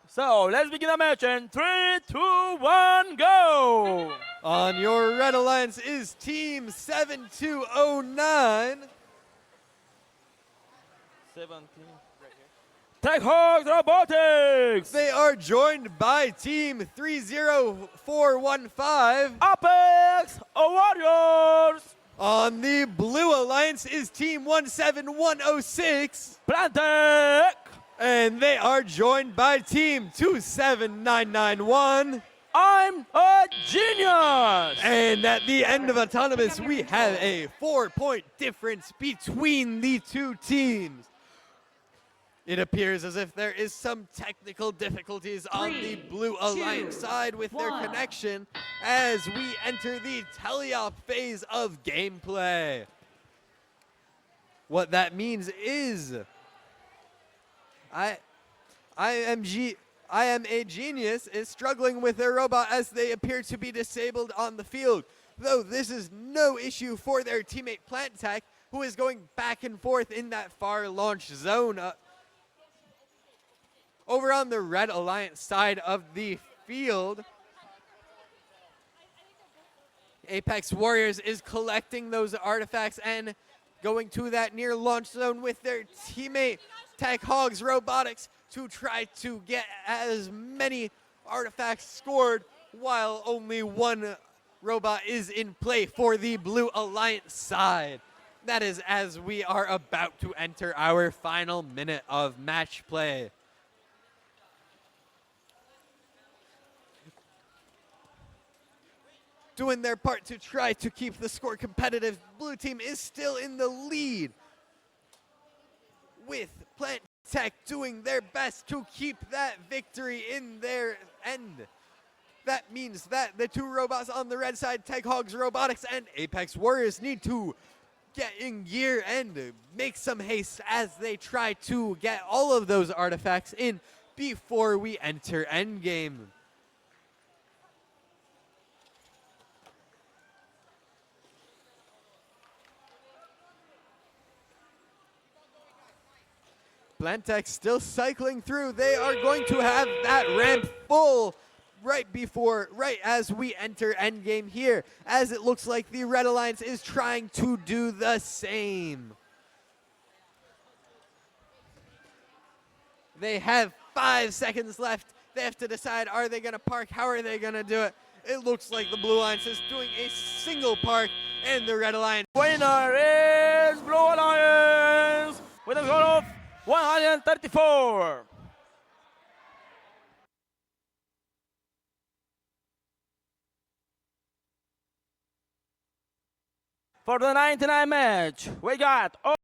So let's begin the match in 3, 2, 1, go! On your red alliance is Team 7209. 17. Tech Hogs Robotics! They are joined by Team 30415. Apex Warriors! On the blue alliance is Team 17106. Plantec! And they are joined by Team 27991. I'm a genius! And at the end of Autonomous, we have a 4-point difference between the two teams. It appears as if there is some technical difficulties on the Blue Alliance side with their connection as we enter the teleop phase of gameplay. What that means is I am a genius is struggling with their robot as they appear to be disabled on the field. Though this is no issue for their teammate Plantec, who is going back and forth in that far launch zone. Over on the Red Alliance side of the field, Apex Warriors is collecting those artifacts and going to that near launch zone with their teammate Tech Hogs Robotics to try to get as many artifacts scored while only one robot is in play for the Blue Alliance side. That is as we are about to enter our final minute of match play. Doing their part to try to keep the score competitive. Blue team is still in the lead, with Plantec doing their best to keep that victory in their end. That means that the two robots on the red side, Tech Hogs Robotics and Apex Warriors, need to get in gear and make some haste as they try to get all of those artifacts in before we enter endgame. Plantec still cycling through. They are going to have that ramp full right as we enter endgame here, as it looks like the Red Alliance is trying to do the same. They have 5 seconds left. They have to decide, are they gonna park? How are they gonna do it? It looks like the Blue Alliance is doing a single park, and the Red Alliance. Winner is Blue Alliance with a score of 134. For the 99 match, we got